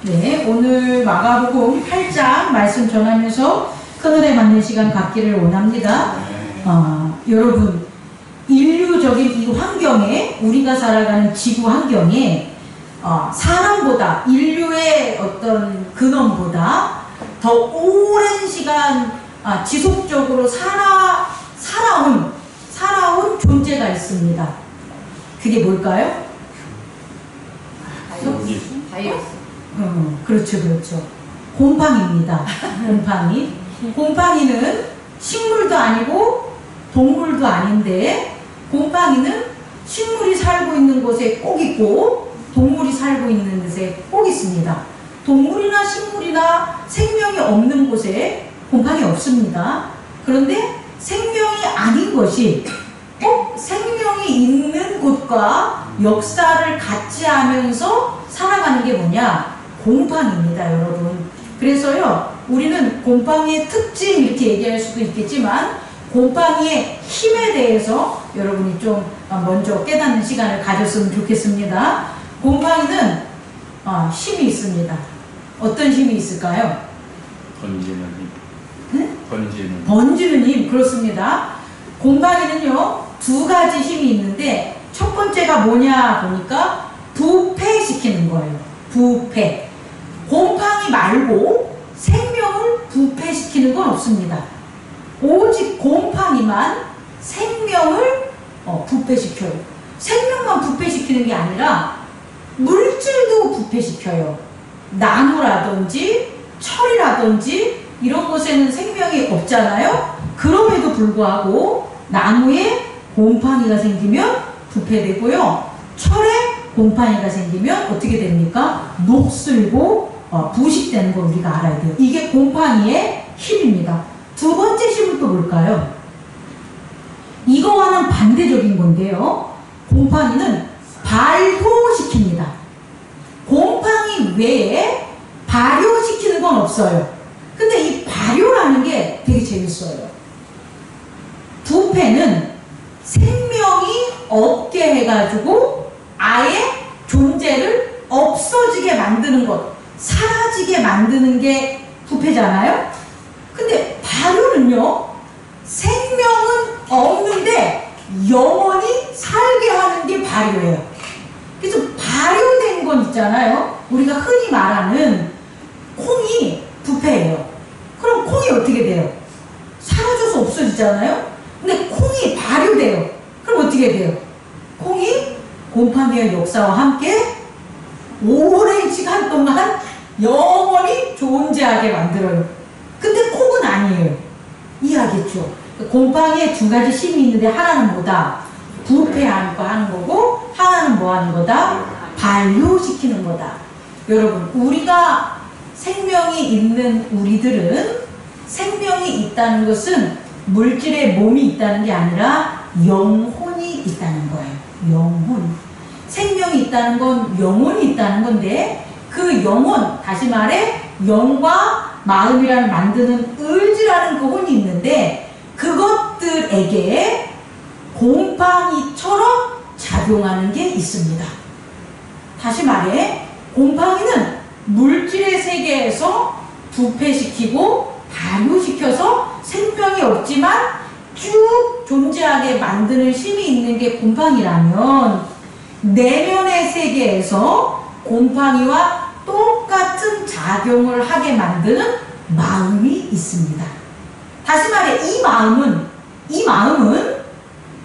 네, 오늘 마가복음 8장 말씀 전하면서 큰은혜 받는 시간 갖기를 원합니다. 여러분, 인류적인 이 환경에, 우리가 살아가는 지구 환경에 사람보다, 인류의 어떤 근원보다 더 오랜 시간 지속적으로 살아온 존재가 있습니다. 그게 뭘까요? 바이러스. 그렇죠. 곰팡이입니다. 곰팡이. 곰팡이는 식물도 아니고 동물도 아닌데, 곰팡이는 식물이 살고 있는 곳에 꼭 있고 동물이 살고 있는 곳에 꼭 있습니다. 동물이나 식물이나 생명이 없는 곳에 곰팡이 없습니다. 그런데 생명이 아닌 것이 꼭 생명이 있는 곳과 역사를 같이 하면서 살아가는 게 뭐냐? 곰팡이입니다, 여러분. 그래서요, 우리는 곰팡이의 특징 이렇게 얘기할 수도 있겠지만, 곰팡이의 힘에 대해서 여러분이 좀 먼저 깨닫는 시간을 가졌으면 좋겠습니다. 곰팡이는 힘이 있습니다. 어떤 힘이 있을까요? 번지는 힘. 네? 번지는 힘, 그렇습니다. 곰팡이는요, 두 가지 힘이 있는데, 첫 번째가 뭐냐 보니까 부패시키는 거예요. 부패. 곰팡이 말고 생명을 부패시키는 건 없습니다. 오직 곰팡이만 생명을 부패시켜요. 생명만 부패시키는 게 아니라 물질도 부패시켜요. 나무라든지 철이라든지 이런 곳에는 생명이 없잖아요. 그럼에도 불구하고 나무에 곰팡이가 생기면 부패되고요. 철에 곰팡이가 생기면 어떻게 됩니까? 녹슬고 부식되는 걸 우리가 알아야 돼요. 이게 곰팡이의 힘입니다. 두 번째 힘은 또 뭘까요? 이거와는 반대적인 건데요. 곰팡이는 발효시킵니다. 곰팡이 외에 발효시키는 건 없어요. 근데 이 발효라는 게 되게 재밌어요. 부패는 생명이 없게 해가지고 아예 존재를 없어지게 만드는 것, 사라지게 만드는 게 부패잖아요? 근데 발효는요, 생명은 없는데 영원히 살게 하는 게 발효예요. 그래서 발효된 건 있잖아요. 우리가 흔히 말하는 콩이 부패예요. 그럼 콩이 어떻게 돼요? 사라져서 없어지잖아요? 근데 콩이 발효돼요. 그럼 어떻게 돼요? 콩이 곰팡이의 역사와 함께 오랜 시간 동안 영원히 존재하게 만들어요. 근데 콩은 아니에요. 이해하겠죠? 곰팡이에 두 가지 힘이 있는데 하나는 뭐다? 부패하는 거 하는 거고, 하나는 뭐 하는 거다? 발효시키는 거다. 여러분, 우리가 생명이 있는 우리들은 생명이 있다는 것은 물질의 몸이 있다는 게 아니라 영혼이 있다는 거예요. 영혼. 생명이 있다는 건 영혼이 있다는 건데, 그 영혼, 다시 말해 영과 마음이라는 만드는 을지라는 그 혼이 있는데, 그것들에게 곰팡이처럼 작용하는 게 있습니다. 다시 말해 곰팡이는 물질의 세계에서 부패시키고 발효시켜서 생명이 없지만 쭉 존재하게 만드는 힘이 있는 게 곰팡이라면, 내면의 세계에서 곰팡이와 똑같은 작용을 하게 만드는 마음이 있습니다. 다시 말해 이 마음은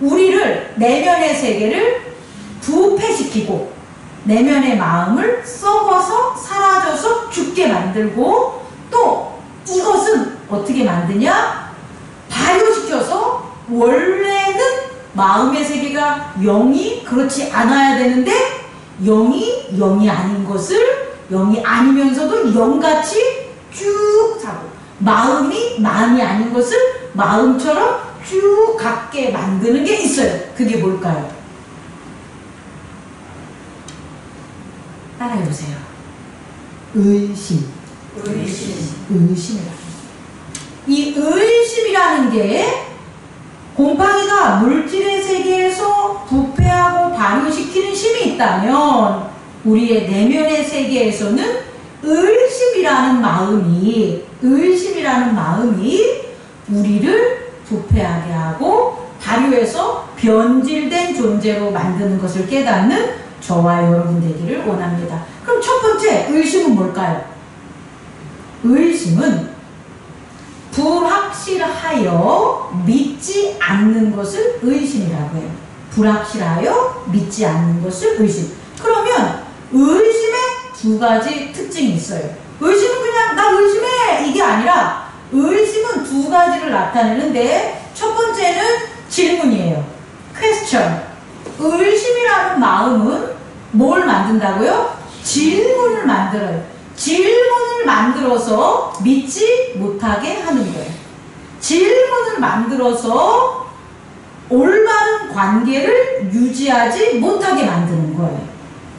우리를, 내면의 세계를 부패시키고 내면의 마음을 썩어서 사라져서 죽게 만들고, 또 이것은 어떻게 만드냐? 발효시켜서 원래는 마음의 세계가 영이 그렇지 않아야 되는데 영이 아닌 것을 영이 아니면서도 영같이 쭉 사고, 마음이 아닌 것을 마음처럼 쭉 갖게 만드는 게 있어요. 그게 뭘까요? 따라해보세요. 의심. 의심이라는 거. 이 의심이라는 게, 곰팡이가 물질의 세계에서 부패하고 발효시키는 힘이 있다면 우리의 내면의 세계에서는 의심이라는 마음이 우리를 부패하게 하고 발효해서 변질된 존재로 만드는 것을 깨닫는 저와 여러분 되기를 원합니다. 그럼 첫 번째 의심은 뭘까요? 의심은 불확실하여 믿지 않는 것을 의심이라고 해요. 불확실하여 믿지 않는 것을 의심. 그러면 의심의 두 가지 특징이 있어요. 의심은 그냥 나 의심해 이게 아니라 의심은 두 가지를 나타내는데 첫 번째는 질문이에요. question. 의심이라는 마음은 뭘 만든다고요? 질문을 만들어요. 질문을 만들어서 믿지 못하게 하는 거예요. 질문을 만들어서 올바른 관계를 유지하지 못하게 만드는 거예요.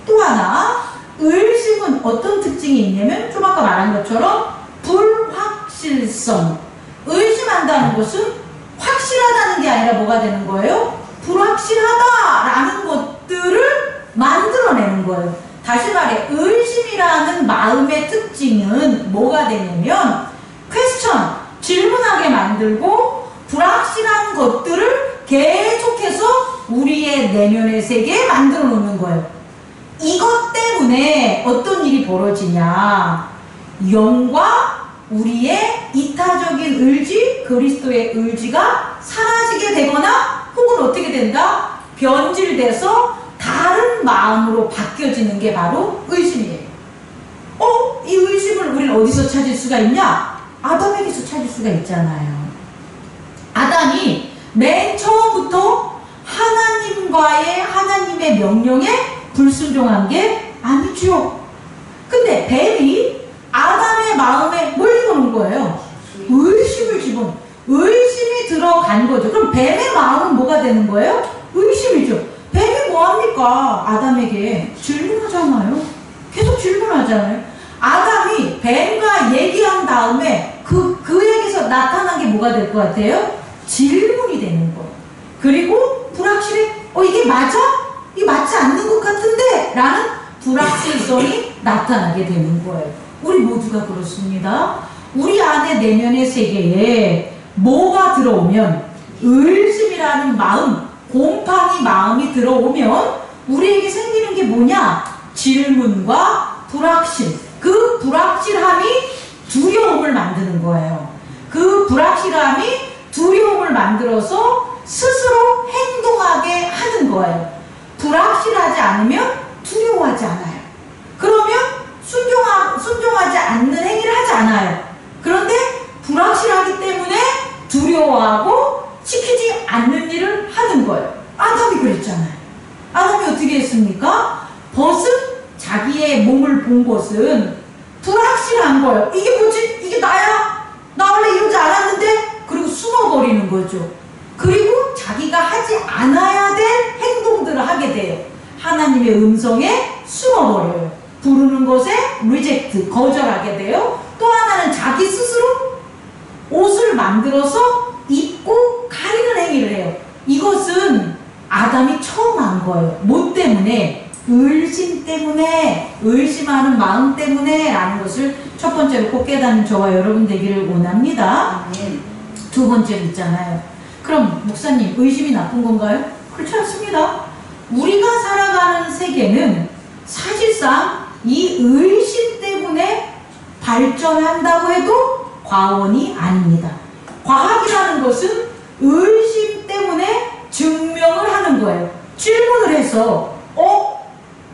또 하나, 의심은 어떤 특징이 있냐면 좀 아까 말한 것처럼 불확실성. 의심한다는 것은 확실하다는 게 아니라 뭐가 되는 거예요? 불확실하다라는 것들을 만들어내는 거예요. 다시 말해, 의심이라는 마음의 특징은 뭐가 되냐면 question, 질문하게 만들고 불확실한 것들을 계속해서 우리의 내면의 세계에 만들어 놓는 거예요. 이것 때문에 어떤 일이 벌어지냐, 영과 우리의 이타적인 의지, 그리스도의 의지가 사라지게 되거나 혹은 어떻게 된다? 변질돼서 다른 마음으로 바뀌어지는 게 바로 의심이에요. 이 의심을 우리는 어디서 찾을 수가 있냐? 아담에게서 찾을 수가 있잖아요. 아담이 맨 처음부터 하나님의 명령에 불순종한 게 아니죠. 근데 뱀이 아담의 마음에 뭘 집어넣은 거예요? 의심을 집어넣은. 의심이 들어간 거죠. 그럼 뱀의 마음은 뭐가 되는 거예요? 의심이죠. 뱀이 뭐합니까? 아담에게 질문하잖아요. 계속 질문하잖아요. 아담이 뱀과 얘기한 다음에 그에게서 나타난 게 뭐가 될 것 같아요? 질문이 되는 거예요. 그리고 불확실해. 이게 맞아? 이게 맞지 않는 것 같은데? 라는 불확실성이 나타나게 되는 거예요. 우리 모두가 그렇습니다. 우리 안에 내면의 세계에 뭐가 들어오면, 의심이라는 마음, 곰팡이 마음이 들어오면 우리에게 생기는 게 뭐냐? 질문과 불확실. 그 불확실함이 두려움을 만드는 거예요. 그 불확실함이 두려움을 만들어서 스스로 행동하게 하는 거예요. 불확실하지 않으면 두려워하지 않아요. 그러면 순종하지 않는 행위를 하지 않아요. 그런데 불확실하기 때문에 두려워하고 지키지 않는 일을 하는 거예요. 아담이 그랬잖아요. 아담이 어떻게 했습니까? 자기의 몸을 본 것은 불확실한 거예요. 이게 뭐지? 이게 나야? 나 원래 이러지 않았는데? 그리고 숨어버리는 거죠. 그리고 자기가 하지 않아야 될 행동들을 하게 돼요. 하나님의 음성에 숨어버려요. 부르는 것에 reject, 거절하게 돼요. 또 하나는 자기 스스로 옷을 만들어서 입고 가리는 행위를 해요. 이것은 아담이 처음 한 거예요. 뭐 때문에? 의심 때문에, 의심하는 마음 때문에 라는 것을 첫 번째로 꼭 깨닫는 저와 여러분 되기를 원합니다. 두 번째로 있잖아요. 그럼 목사님, 의심이 나쁜 건가요? 그렇지 않습니다. 우리가 살아가는 세계는 사실상 이 의심 때문에 발전한다고 해도 과언이 아닙니다. 과학이라는 것은 의심 때문에 증명을 하는 거예요. 질문을 해서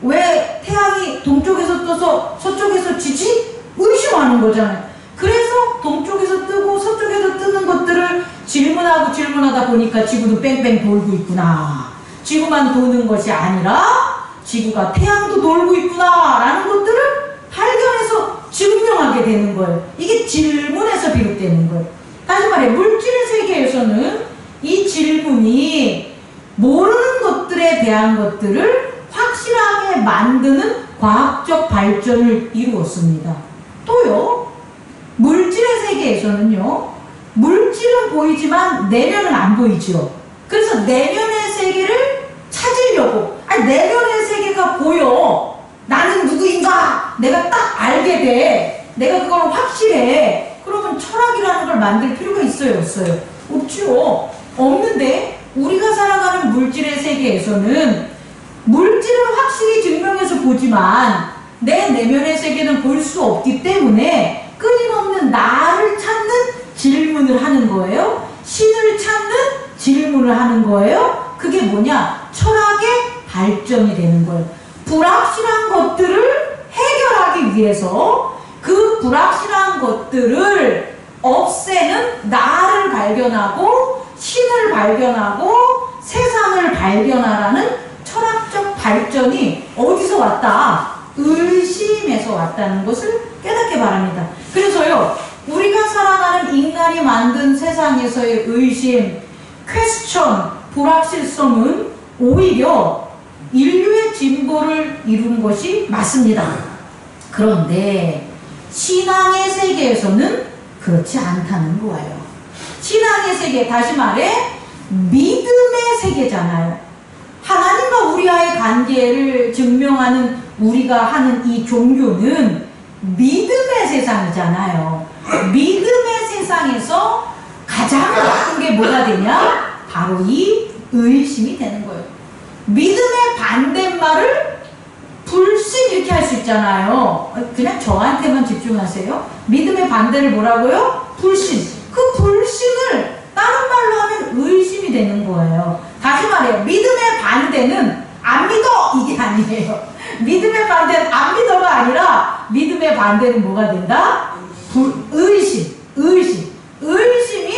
왜 태양이 동쪽에서 떠서 서쪽에서 지지? 의심하는 거잖아요. 그래서 동쪽에서 뜨고 서쪽에서 뜨는 것들을 질문하다 보니까 지구도 뺑뺑 돌고 있구나. 지구만 도는 것이 아니라 지구가 태양도 돌고 있구나 라는 것들을 발견해서 증명하게 되는 거예요. 이게 질문에서 비롯되는 거예요. 다시 말해, 물질의 세계에서는 이 질문이 모르는 것들에 대한 것들을 확실하게 만드는 과학적 발전을 이루었습니다. 또요, 물질의 세계에서는요, 물질은 보이지만 내면은 안 보이죠. 그래서 내면의 세계를 찾으려고, 내면의 세계가 보여. 나는 누구인가? 내가 딱 알게 돼. 내가 그걸 확실해. 그러면 철학이라는 걸 만들 필요가 있어요, 없어요? 없죠. 없는데 우리가 살아가는 물질의 세계에서는 물질은 확실히 증명해서 보지만 내 내면의 세계는 볼 수 없기 때문에 끊임없는 나를 찾는 질문을 하는 거예요. 신을 찾는 질문을 하는 거예요. 그게 뭐냐? 철학의 발전이 되는 거예요. 불확실한 것들을 해결하기 위해서 그 불확실한 것들을 없애는 나를 발견하고 신을 발견하고 세상을 발견하라는 철학적 발전이 어디서 왔다? 의심에서 왔다는 것을 깨닫기 바랍니다. 그래서요, 우리가 살아가는 인간이 만든 세상에서의 의심, 퀘스천, 불확실성은 오히려 인류의 진보를 이룬 것이 맞습니다. 그런데 신앙의 세계에서는 그렇지 않다는 거예요. 신앙의 세계, 다시 말해 믿음의 세계잖아요. 하나님과 우리와의 관계를 증명하는 우리가 하는 이 종교는 믿음의 세상이잖아요. 믿음의 세상에서 가장 나쁜 게 뭐가 되냐? 바로 이 의심이 되는 거예요. 믿음의 반대말을 불신 이렇게 할 수 있잖아요. 그냥 저한테만 집중하세요. 믿음의 반대를 뭐라고요? 불신. 그 불신을 다른 말로 하면 의심이 되는 거예요. 다시 말해요. 믿음의 반대는 안 믿어! 이게 아니에요. 믿음의 반대는 안 믿어가 아니라 믿음의 반대는 뭐가 된다? 의심. 의심이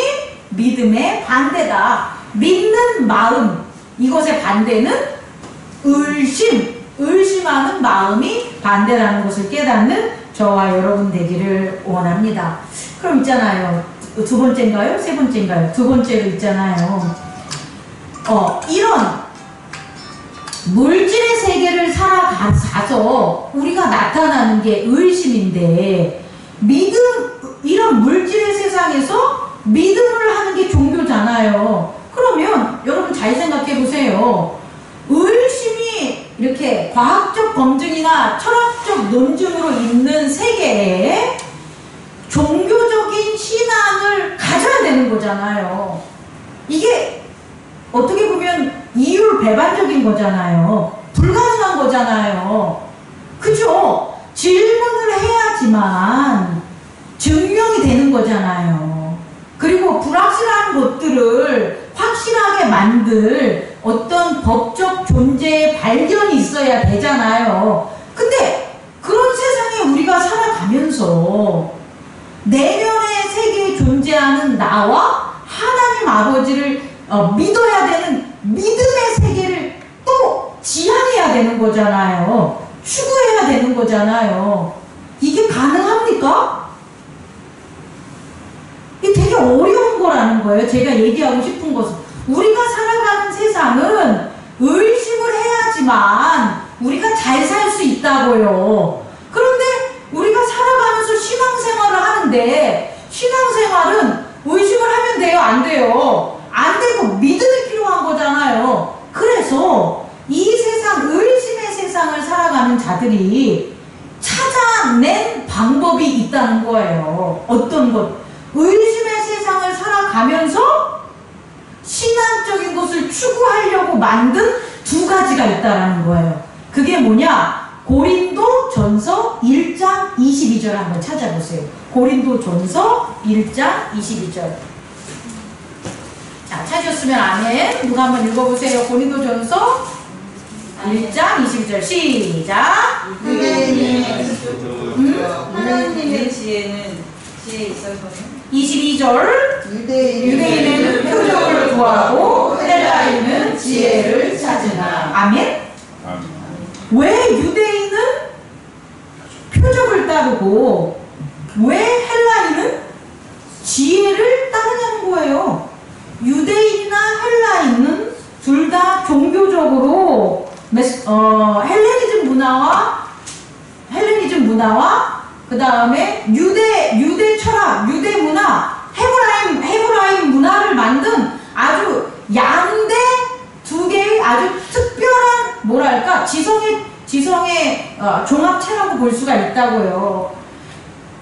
믿음의 반대다. 믿는 마음, 이것의 반대는 의심하는 마음이 반대라는 것을 깨닫는 저와 여러분 되기를 원합니다. 그럼 있잖아요. 두 번째인가요? 세 번째인가요? 두 번째로 있잖아요. 이런 물질의 세계를 살아가서 우리가 나타나는 게 의심인데, 이런 물질의 세상에서 믿음을 하는 게 종교잖아요. 그러면 여러분 잘 생각해 보세요. 의심이 이렇게 과학적 검증이나 철학적 논증으로 있는 세계에 종교적인 신앙을 가져야 되는 거잖아요. 이게 어떻게 보면 이율배반적인 거잖아요. 불가능한 거잖아요. 그죠? 질문을 해야지만 증명이 되는 거잖아요. 그리고 불확실한 것들을 확실하게 만들 어떤 법적 존재의 발견이 있어야 되잖아요. 근데 그런 세상에 우리가 살아가면서 내면의 세계에 존재하는 나와 하나님 아버지를 믿어야 되는 믿음의 세계를 또 지향해야 되는 거잖아요. 추구해야 되는 거잖아요. 이게 가능합니까? 이게 되게 어려운 거라는 거예요. 제가 얘기하고 싶은 것은, 우리가 살아가는 세상은 의심을 해야지만 우리가 잘 살 수 있다고요. 그런데 우리가 살아가면서 신앙생활을 하는데, 신앙생활은 의심을 하면 돼요? 안 돼요? 안 되고 믿음이 필요한 거잖아요. 그래서 이 세상, 의심의 세상을 살아가는 자들이 찾아낸 방법이 있다는 거예요. 어떤 것? 의심의 세상을 살아가면서 신앙적인 것을 추구하려고 만든 두 가지가 있다는 거예요. 그게 뭐냐? 고린도전서 1장 22절 한번 찾아보세요. 고린도전서 1장 22절. 자, 찾으셨으면 아멘. 누가 한번 읽어보세요. 고린도전서 1장 22절 시작. 하나님의 지혜는 지혜 있어서는 22절 유대인은 표적을 구하고 헬라인은 지혜를 찾으나. 아멘. 왜 유대인은 표적을 따르고 왜 헬라인은 지혜를 따르냐는 거예요. 유대인이나 헬라인은 둘 다 종교적으로 헬레니즘 문화와 그 다음에 유대 철학, 유대 문화, 헤브라임 문화를 만든 아주 양대 두 개의 아주 특별한, 뭐랄까, 지성의 지성의 종합체라고 볼 수가 있다고요.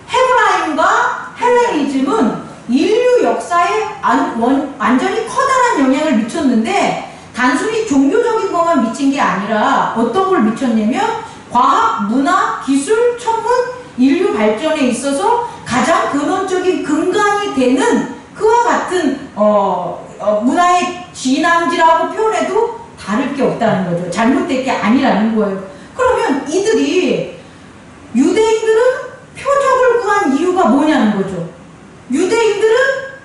헤브라임과 헬레니즘은 인류 역사에 완전히 커다란 영향을 미쳤는데 단순히 종교적인 것만 미친 게 아니라 어떤 걸 미쳤냐면 과학, 문화, 기술, 천문, 인류 발전에 있어서 가장 근원적인 근간이 되는 그와 같은 문화의 진앙지라고 표현해도 다를 게 없다는 거죠. 잘못된 게 아니라는 거예요. 그러면 이들이 유대인들은 표적을 구한 이유가 뭐냐는 거죠. 유대인들은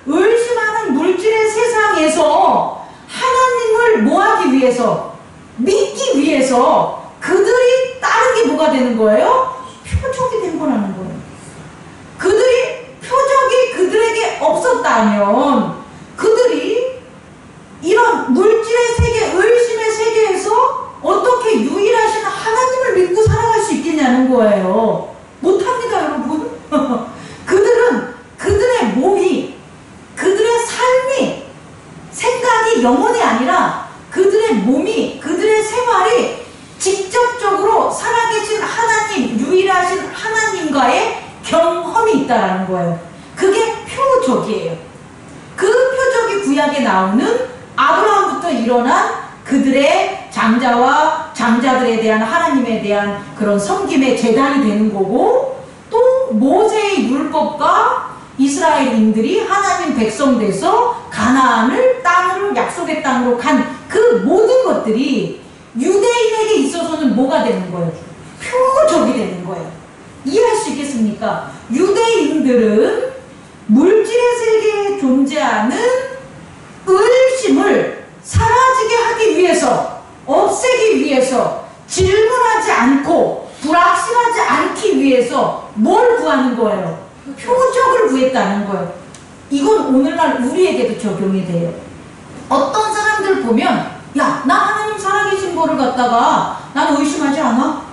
의심하는 물질의 세상에서 하나님을 뭐하기 위해서, 믿기 위해서 그들이 따른 게 뭐가 되는 거예요? 표적이 된 거라는 거예요. 표적이 그들에게 없었다면 그들이 이런 물질의 세계, 의심의 세계에서 어떻게 유일하신 하나님을 믿고 살아갈 수 있겠냐는 거예요. 못합니다, 여러분. 그들은 그들의 몸이, 그들의 삶이, 생각이 영혼이 아니라 그들의 몸이, 그들의 생활이 직접적으로 살아계신 하나님, 유일하신 하나님과의 경험이 있다라는 거예요. 그게 표적이에요. 그 표적이 구약에 나오는 아브라함부터 일어난 그들의 장자와 장자들에 대한 하나님에 대한 그런 섬김의 재단이 되는 거고, 또 모세의 율법과 이스라엘인들이 하나님 백성 돼서 가나안을 땅으로, 약속의 땅으로 간 그 모든 것들이 유대인에게 있어서는 뭐가 되는 거예요? 표적이 되는 거예요. 이해할 수 있겠습니까? 유대인들은 물질의 세계에 존재하는 의심을 사라지게 하기 위해서, 없애기 위해서, 질문하지 않고 불확실하지 않기 위해서 뭘 구하는 거예요? 표적을 구했다는 거예요. 이건 오늘날 우리에게도 적용이 돼요. 어떤 사람들 보면, 야, 나 하나님 살아계신 거를 갖다가 나는 의심하지 않아?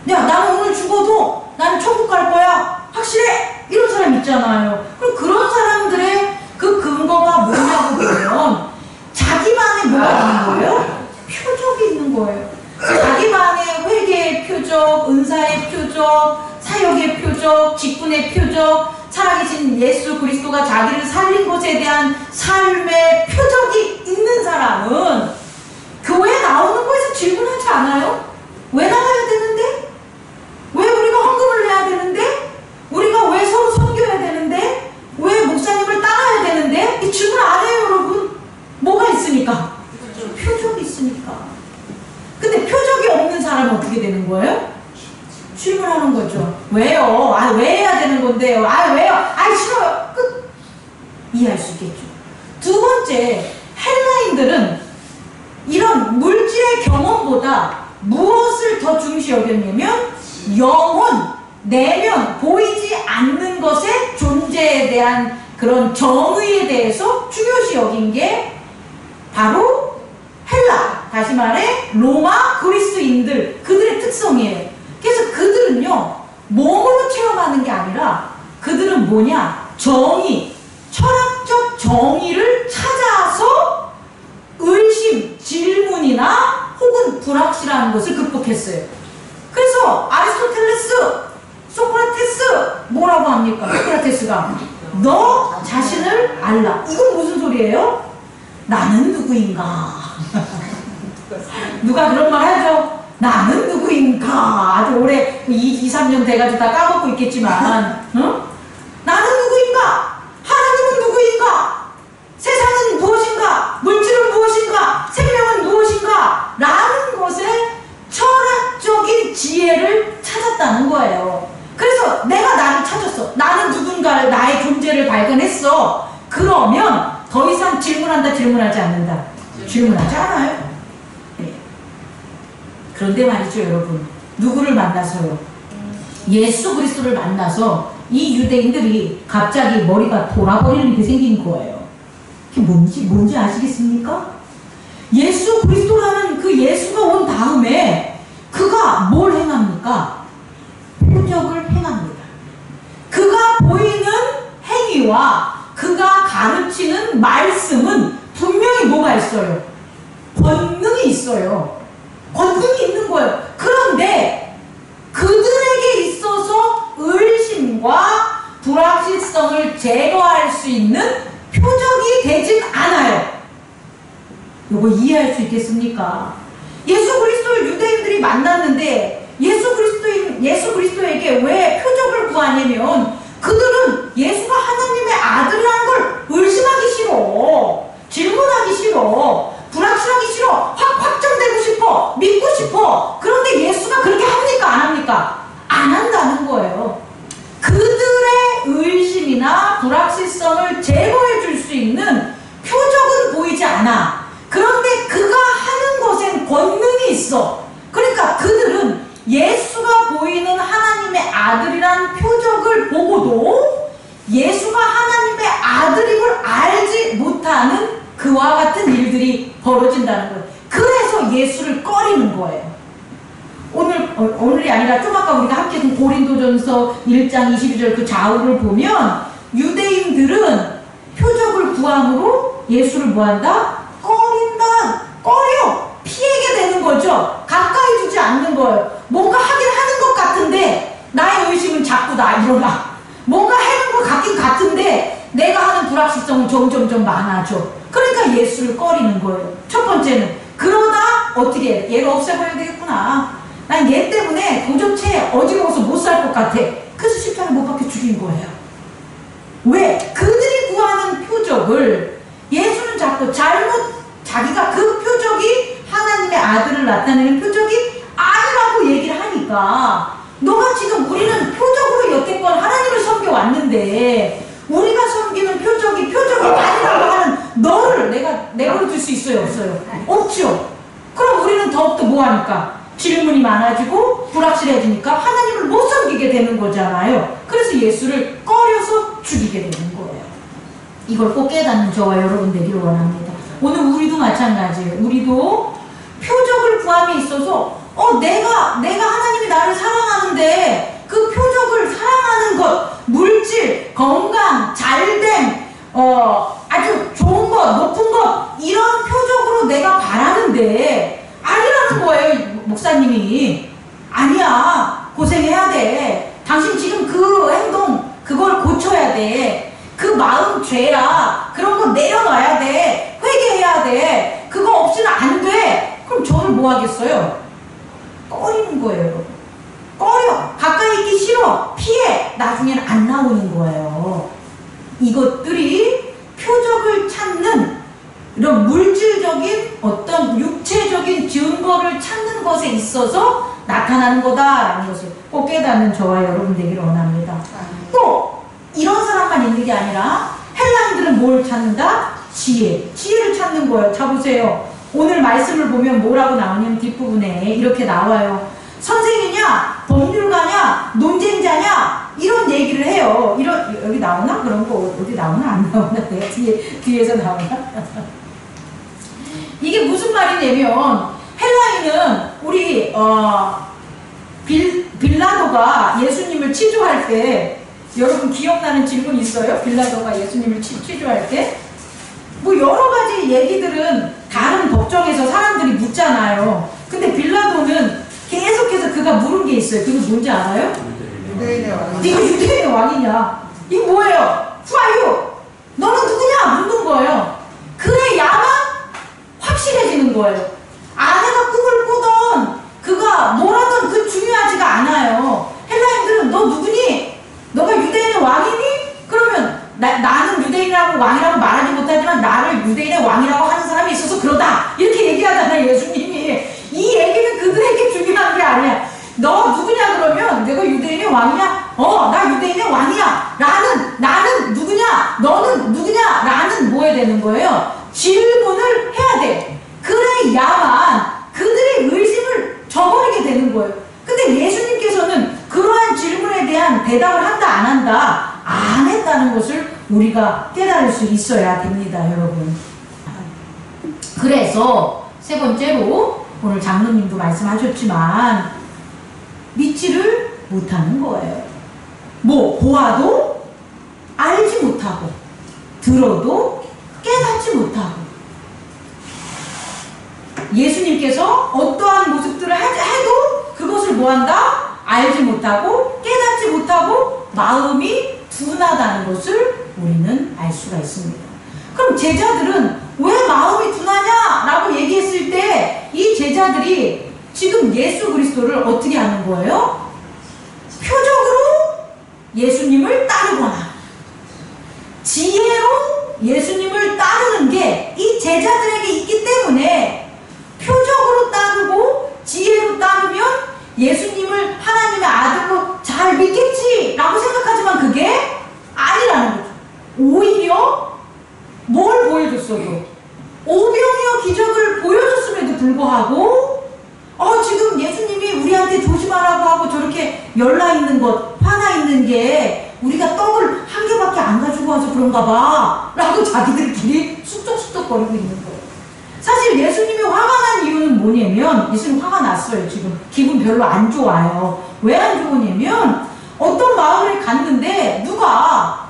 야, 나는 오늘 죽어도 나는 천국 갈 거야. 확실해! 이런 사람 있잖아요. 그럼 그런 사람들의 그 근거가 뭐냐고 보면 자기만의 뭐가 있는 거예요? 표적이 있는 거예요. 자기만의 회개의 표적, 은사의 표적, 사역의 표적, 직분의 표적, 살아계신 예수 그리스도가 자기를 살린 것에 대한 삶의 표적이 있는 사람은 교회에 나오는 거에서 질문하지 않아요? 왜 나가야 되는데? 왜 우리가 헌금을 내야 되는데? 우리가 왜 서로 섬겨야 되는데? 왜 목사님을 따라야 되는데? 이 질문 안 해요, 여러분. 뭐가 있으니까? 표적이 있으니까. 근데 표적이 없는 사람은 어떻게 되는 거예요? 질문하는 거죠. 왜요? 아, 왜 해야 되는 건데요? 아, 왜요? 아, 싫어요. 끝. 이해할 수 있겠죠. 두 번째, 헬라인들은 이런 물질의 경험보다 무엇을 더 중시 여겼냐면 영혼, 내면, 보이지 않는 것의 존재에 대한 그런 정의에 대해서 중요시 여긴 게 바로 헬라, 다시 말해 로마 그리스인들, 그들의 특성이에요. 그래서 그들은요, 몸으로 체험하는 게 아니라 그들은 뭐냐? 정의, 철학적 정의를 찾아서 의심, 질문이나 혹은 불확실한 것을 극복했어요. 그래서 아리스토텔레스, 소크라테스 뭐라고 합니까? 소크라테스가 너 자신을 알라. 이건 무슨 소리예요? 나는 누구인가? 누가 그런 말 하죠? 나는 누구인가? 아주 오래 2, 3년 돼가지고 다 까먹고 있겠지만, 응? 나는 누구인가? 하나님은 누구인가? 세상은 무엇인가? 물질은 무엇인가? 생명은 무엇인가? 라는 것에 철학적인 지혜를 찾았다는 거예요. 그래서 내가 나를 찾았어. 나는 누군가를, 나의 존재를 발견했어. 그러면 더 이상 질문한다, 질문하지 않는다. 질문하지 않아요. 그런데 말이죠, 여러분. 누구를 만나서요? 예수 그리스도를 만나서 이 유대인들이 갑자기 머리가 돌아버리는 게 생긴 거예요. 그게 뭔지 아시겠습니까? 예수 그리스도라는 그 예수가 온 다음에 그가 뭘 행합니까? 표적을 행합니다. 그가 보이는 행위와 그가 가르치는 말씀은 분명히 뭐가 있어요? 권능이 있어요. 권능이 있는 거예요. 그런 그런데 그들에게 있어서 의심과 불확실성을 제거할 수 있는 표적이 되진 않아요. 이거 이해할 수 있겠습니까? 예수 그리스도를 유대인들이 만났는데 예수 그리스도에게 왜 표적을 구하냐면 그들은 예수가 하나님의 아들이라는 걸 의심하기 싫어. 질문하기 싫어. 불확실하기 싫어. 확정되고 싶어. 믿고 싶어. 그런데 예수가 그렇게 합니까? 안 합니까? 안 한다는 거예요. 그들의 의심이나 불확실성을 제거해 줄 수 있는 표적은 보이지 않아. 그런데 그가 하는 것엔 권능이 있어. 그러니까 그들은 예수가 보이는 하나님의 아들이란 표적을 보고도 예수가 하나님의 아들임을 알지 못하는 그와 같은 일들이 벌어진다는 거예요. 그래서 예수를 꺼리는 거예요. 오늘이 아니라 좀 아까 우리가 함께 본 고린도전서 1장 22절 그 좌우를 보면 유대인들은 표적을 구함으로 예수를 뭐한다? 꺼려! 피하게 되는 거죠. 가까이 두지 않는 거예요. 뭔가 하긴 하는 것 같은데 나의 의심은 자꾸 나 일어나. 뭔가 하는 것 같긴 같은데 내가 하는 불확실성은 점점 많아져. 그러니까 예수를 꺼리는 거예요. 첫 번째는 그러다 어떻게 해? 얘가 없애버려야 되겠구나. 난 얘 때문에 도저히 어지러워서 못 살 것 같아. 그래서 십자가에 못 박혀 죽인 거예요. 왜? 그들이 구하는 표적을 예수는 자꾸 자기가 그 표적이 하나님의 아들을 나타내는 표적이 아니라고 얘기를 하니까 너가 지금 우리는 표적으로 여태껏 하나님을 섬겨왔는데 우리가 섬기는 표적이 아니라고 하는 너를 내가 내버려 둘 수 있어요? 없어요? 없죠. 그럼 우리는 더욱더 뭐하니까? 질문이 많아지고 불확실해지니까 하나님을 못 섬기게 되는 거잖아요. 그래서 예수를 꺼려서 죽이게 되는 거예요. 이걸 꼭 깨닫는 저와 여러분 되기를 원합니다. 오늘 우리도 마찬가지예요. 우리도 표적을 구함에 있어서 내가 하나님이 나를 사랑하는데 그 표적을 사랑하는 것, 물질, 건강, 잘됨, 아주 좋은 것, 높은 것 이런 표적으로 내가 바라는데 아니라는 거예요. 목사님이 아니야, 고생해야 돼. 당신 지금 그 행동 그걸 고쳐야 돼. 그 마음 죄야. 그런 거 내려놔야 돼. 회개해야 돼. 그거 없이는 안 돼. 그럼 저를 뭐 하겠어요? 꺼리는 거예요. 꺼려. 가까이 있기 싫어. 피해. 나중에는 안 나오는 거예요. 이것들이 표적을 찾는 이런 물질적인 어떤 육체적인 증거를 찾는 것에 있어서 나타나는 거다라는 것을 꼭 깨닫는 저와 여러분 되기를 원합니다. 또 이런 사람만 있는 게 아니라 헬라인들은 뭘 찾는다? 지혜를 찾는 거예요. 자 보세요. 오늘 말씀을 보면 뭐라고 나오냐면 뒷부분에 이렇게 나와요. 선생이냐? 법률가냐? 논쟁자냐? 이런 얘기를 해요. 여기 나오나? 그런 거 어디 나오나? 안 나오나? 내가 뒤에서 나오나? 이게 무슨 말이냐면 헬라인은 우리 빌라도가 예수님을 치조할 때 여러분 기억나는 질문 있어요? 빌라도가 예수님을 치조할 때 뭐 여러 가지 얘기들은 다른 법정에서 사람들이 묻잖아요. 근데 빌라도는 계속해서 그가 물은 게 있어요. 그게 뭔지 알아요? 유대인의 왕. 이거 유대인의 왕이냐? 이거 뭐예요? Who are you? 너는 누구냐? 묻는 거예요. 그래야만 확실해지는 거예요. 아내가 꿈을 꾸던 그가 뭐라던 그 중요하지가 않아요. 헬라인들은 너 누구니? 너가 유대인의 왕이니? 그러면 나는 유대인이라고 왕이라고 말하지 못하지만 나를 유대인의 왕이라고 하는 사람이 있어서 그러다 이렇게 얘기하잖아요. 예수님이. 이 얘기는 그들에게 중요한 게 아니야. 너 누구냐 그러면 내가 유대인의 왕이냐? 나 유대인의 왕이야. 나는 누구냐? 너는 누구냐? 라는 뭐 해야 되는 거예요? 질문을 해야 돼. 그래야만 그들의 의심을 저버리게 되는 거예요. 근데 예수님께서는 그러한 질문에 대한 대답을 한다 안 한다 안 했다는 것을 우리가 깨달을 수 있어야 됩니다, 여러분. 그래서 세 번째로 오늘 장로님도 말씀하셨지만 믿지를 못하는 거예요. 뭐 보아도 알지 못하고 들어도 깨닫지 못하고 예수님께서 어떠한 모습들을 해도 그걸 그것을 뭐한다? 알지 못하고 깨닫지 못하고 마음이 둔하다는 것을 우리는 알 수가 있습니다. 그럼 제자들은 왜 마음이 둔하냐? 라고 얘기했을 때 이 제자들이 지금 예수 그리스도를 어떻게 하는 거예요? 표적으로 예수님을 따르거나 지혜로 예수님을 따르는 게 이 제자들에게 있기 때문에 표적으로 따르고 지혜로 따르면 예수님을 하나님의 아들로 잘 믿겠지 라고 생각하지만 그게 아니라는 거죠. 오히려 뭘 보여줬어도 오병이어 기적을 보여줬음에도 불구하고 지금 예수님이 우리한테 조심하라고 하고 저렇게 열나있는 것, 화나있는 게 우리가 떡을 한 개밖에 안 가지고 와서 그런가 봐 라고 자기들끼리 쑥덕쑥덕거리고 있는 거예요. 사실 예수님이 화가 난 이유는 뭐냐면 예수님 화가 났어요. 지금 기분 별로 안 좋아요. 왜 안 좋으냐면 어떤 마을에 갔는데 누가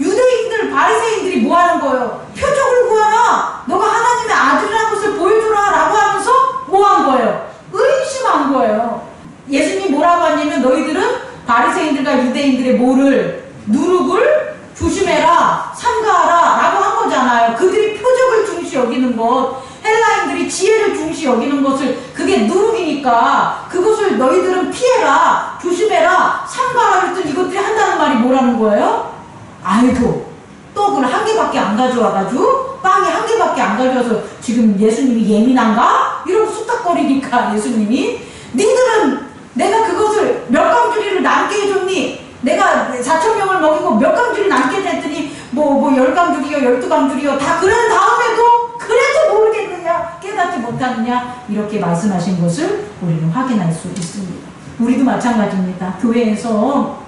유대인들 바리새인들이 뭐 하는 거예요? 표적을 구하라, 너가 하나님의 아들이라는 것을 보여주라 라고 하면서 뭐 한 거예요? 의심한 거예요. 예수님이 뭐라고 하냐면 너희들은 바리새인들과 유대인들의 뭐를? 누룩을 조심해라, 삼가하라 라고 한 거잖아요. 그들이 표적을 중시 여기는 것, 헬라인들이 지혜를 중시 여기는 것을, 그게 누룩이니까 그것을 너희들은 피해라, 조심해라, 삼가하라 그랬더니 이것들이 한다는 말이 뭐라는 거예요? 아이고, 떡을 한 개밖에 안 가져와가지고 빵이 한 개밖에 안 가져와서 지금 예수님이 예민한가? 이러고 쑥닥거리니까 예수님이 니들은 내가 그것을 몇 강주리를 남게 해줬니? 내가 4,000명을 먹이고 몇 강주리 남게 했더니 뭐 10강주리요 12강주리요 다 그런 다음에도 그래도 모르겠느냐, 깨닫지 못하느냐, 이렇게 말씀하신 것을 우리는 확인할 수 있습니다. 우리도 마찬가지입니다. 교회에서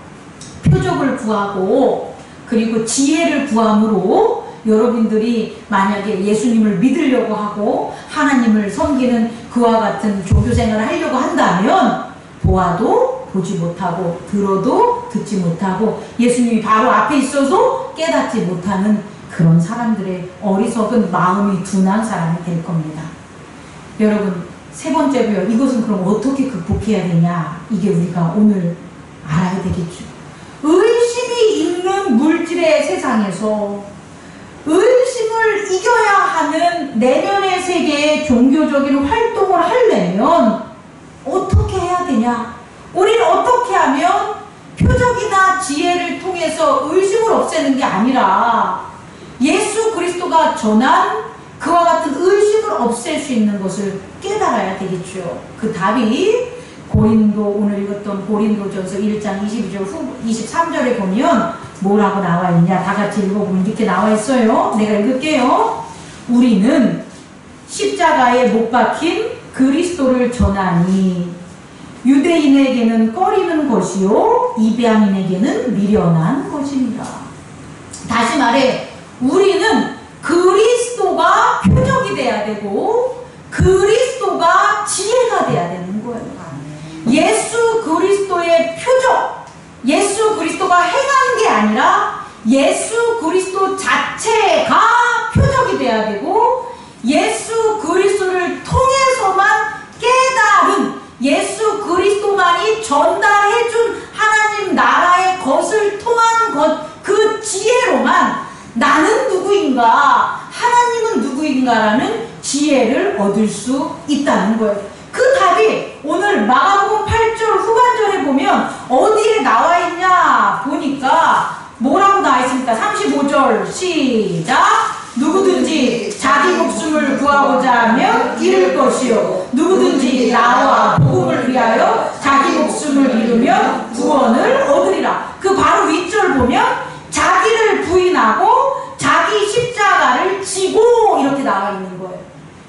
표적을 구하고 그리고 지혜를 구함으로 여러분들이 만약에 예수님을 믿으려고 하고 하나님을 섬기는 그와 같은 종교생활을 하려고 한다면 보아도 보지 못하고 들어도 듣지 못하고 예수님이 바로 앞에 있어도 깨닫지 못하는 그런 사람들의 어리석은 마음이 둔한 사람이 될 겁니다. 여러분, 세 번째로요. 이것은 그럼 어떻게 극복해야 되냐? 이게 우리가 오늘 알아야 되겠죠. 의심이 있는 물질의 세상에서 의심을 이겨야 하는 내면의 세계의 종교적인 활동을 하려면 어떻게 해야 되냐? 우리는 어떻게 하면 표적이나 지혜를 통해서 의심을 없애는 게 아니라 예수 그리스도가 전한 그와 같은 의심을 없앨 수 있는 것을 깨달아야 되겠죠. 그 답이 오늘 읽었던 고린도전서 1장 22절 23절에 보면 뭐라고 나와 있냐? 다 같이 읽어보면 이렇게 나와 있어요. 내가 읽을게요. 우리는 십자가에 못 박힌 그리스도를 전하니 유대인에게는 꺼리는 것이요 이방인에게는 미련한 것입니다. 다시 말해, 우리는 그리스도가 표적이 돼야 되고 그리스도가 지혜가 돼야 되는 거예요. 예수 그리스도의 표적, 예수 그리스도가 행한 게 아니라 예수 그리스도 자체가 표적이 돼야 되고 예수 그리스도를 통해서만 깨달은 예수 그리스도만이 전달해준 하나님 나라의 것을 통한 것, 그 지혜로만 나는 누구인가, 하나님은 누구인가라는 지혜를 얻을 수 있다는 거예요. 그 답이 오늘 마가복음 8절 후반절에 보면 어디에 나와 있냐 보니까 뭐라고 나와 있습니까? 35절 시작. 누구든지 자기 목숨을 구하고자 하면 잃을 것이요 누구든지 나와 복음을 위하여 자기 목숨을 잃으면 구원을 얻으리라. 그 바로 윗절 보면 자기를 부인하고 자기 십자가를 지고 이렇게 나와 있는 거예요.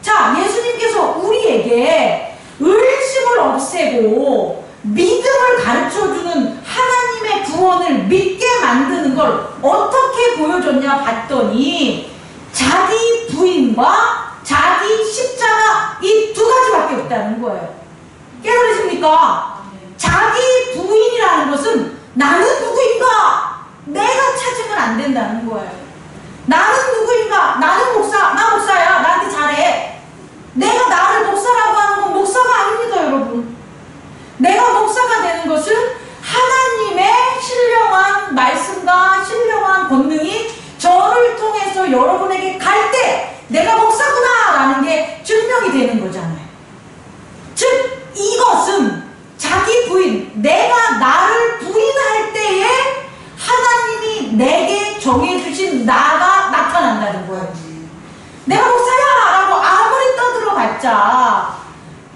자, 예수님께서 우리에게 의심을 없애고 믿음을 가르쳐주는 하나님의 구원을 믿게 만드는 걸 어떻게 보여줬냐 봤더니 자기 부인과 자기 십자가 이 두 가지밖에 없다는 거예요. 깨달으십니까? 자기 부인이라는 것은 나는 누구인가? 내가 찾으면 안 된다는 거예요. 나는 누구인가? 나는 목사, 나 목사야. 나한테 잘해. 내가 나를 목사라고 하는 건 목사가 아닙니다, 여러분. 정해주신 나가 나타난다는 거예요. 내가 목사야! 라고 아무리 떠들어봤자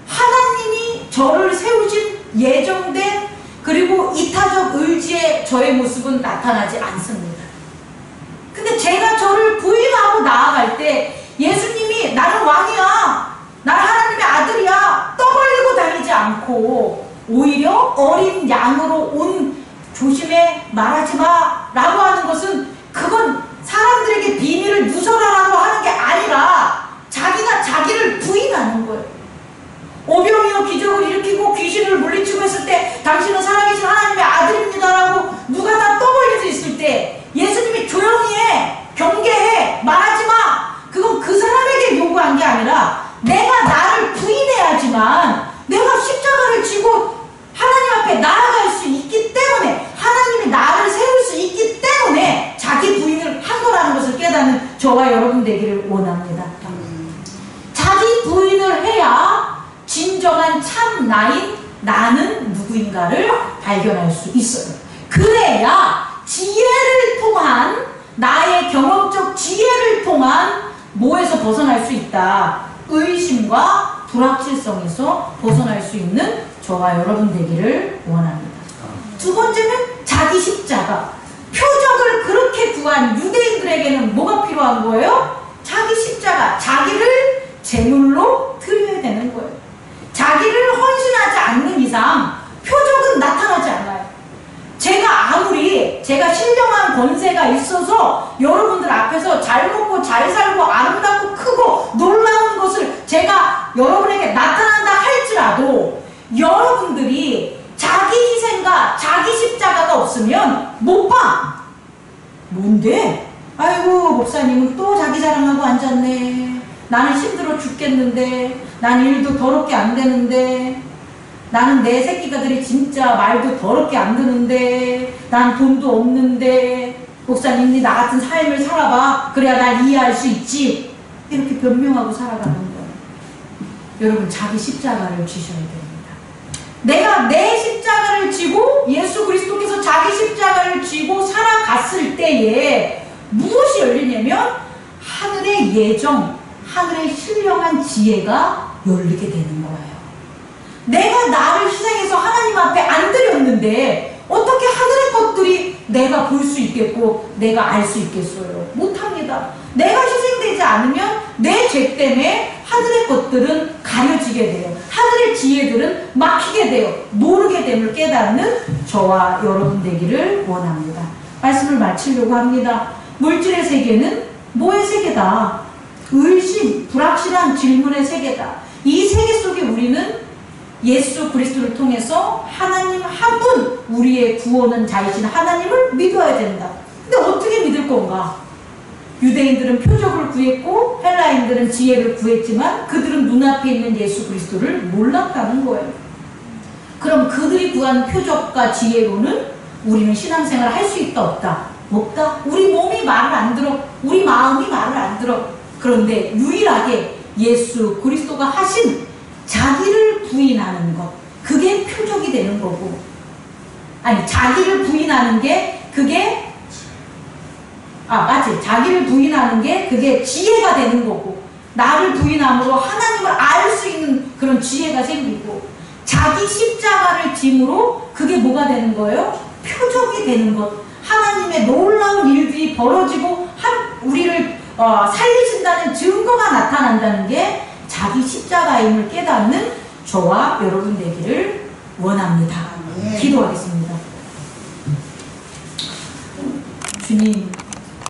하나님이 저를 세우신 예정된 그리고 이타적 의지의 저의 모습은 나타나지 않습니다. 근데 제가 저를 부인하고 나아갈 때 예수님이 나는 왕이야, 나는 하나님의 아들이야 떠벌리고 다니지 않고 오히려 어린 양으로 온, 조심해 말하지 마 라고 하는 것은 그건 사람들에게 비밀을 누설하라고 하는 게 아니라 자기가 자기를 부인하는 거예요. 오병이어 기적을 일으키고 귀신을 물리치고 했을 때 당신은 살아계신 하나님의 아들입니다라고 누가 다 떠벌려져 있을 때 예수님이 조용히 해, 경계해, 말하지 마. 그건 그 사람에게 요구한 게 아니라 내가 나를 부인해야지만 내가 십자가를 지고 하나님 앞에 나아갈 수 있기 때문에, 하나님이 나를 세울 수 있기 때문에 자기 부인을 한 거라는 것을 깨닫는 저와 여러분 되기를 원합니다. 자기 부인을 해야 진정한 참 나인 나는 누구인가를 발견할 수 있어요. 그래야 지혜를 통한, 나의 경험적 지혜를 통한 뭐에서 벗어날 수 있다? 의심과 불확실성에서 벗어날 수 있는 저와 여러분 되기를 원합니다. 두 번째는 자기 십자가. 표적을 그렇게 구한 유대인들에게는 뭐가 필요한 거예요? 자기 십자가. 자기를 제물로 드려야 되는 거예요. 자기를 헌신하지 않는 이상 표적은 나타나지 않아요. 제가 신령한 권세가 있어서 여러분들 앞에서 잘 먹고 잘 살고 아름답고 크고 놀라운 것을 제가 여러분에게 나타난다 할지라도 여러분들이 자기 희생과 자기 십자가가 없으면 못 봐. 뭔데? 아이고 목사님은 또 자기 자랑하고 앉았네. 나는 힘들어 죽겠는데, 난 일도 더럽게 안 되는데, 나는 내 새끼가들이 진짜 말도 더럽게 안 듣는데, 난 돈도 없는데, 목사님이 나 같은 삶을 살아봐. 그래야 날 이해할 수 있지. 이렇게 변명하고 살아가는 거예요. 여러분, 자기 십자가를 지셔야 됩니다. 내가 내 십자가를 지고 예수 그리스도께서 자기 십자가를 지고 살아갔을 때에 무엇이 열리냐면 하늘의 예정, 하늘의 신령한 지혜가 열리게 되는 거예요. 내가 나를 희생해서 하나님 앞에 안 드렸는데 어떻게 하늘의 것들이 내가 볼 수 있겠고 내가 알 수 있겠어요? 못합니다. 내가 희생되지 않으면 내 죄 때문에 하늘의 것들은 가려지게 돼요. 하늘의 지혜들은 막히게 돼요. 모르게 됨을 깨닫는 저와 여러분 되기를 원합니다. 말씀을 마치려고 합니다. 물질의 세계는 뭐의 세계다? 의심, 불확실한 질문의 세계다. 이 세계 속에 우리는 예수 그리스도를 통해서 하나님 한 분, 우리의 구원은 자이신 하나님을 믿어야 된다. 근데 어떻게 믿을 건가? 유대인들은 표적을 구했고 헬라인들은 지혜를 구했지만 그들은 눈앞에 있는 예수 그리스도를 몰랐다는 거예요. 그럼 그들이 구한 표적과 지혜로는 우리는 신앙생활을 할 수 있다 없다? 없다. 우리 몸이 말을 안 들어. 우리 마음이 말을 안 들어. 그런데 유일하게 예수 그리스도가 하신 자기를 부인하는 것, 그게 표적이 되는 거고, 아니 자기를 부인하는 게 그게 맞지. 자기를 부인하는 게 그게 지혜가 되는 거고, 나를 부인함으로 하나님을 알 수 있는 그런 지혜가 생기고, 자기 십자가를 짐으로 그게 뭐가 되는 거예요? 표적이 되는 것. 하나님의 놀라운 일들이 벌어지고 우리를 살리신다는 증거가 나타난다는 게 자기 십자가임을 깨닫는 저와 여러분 되기를 원합니다. 기도하겠습니다. 주님,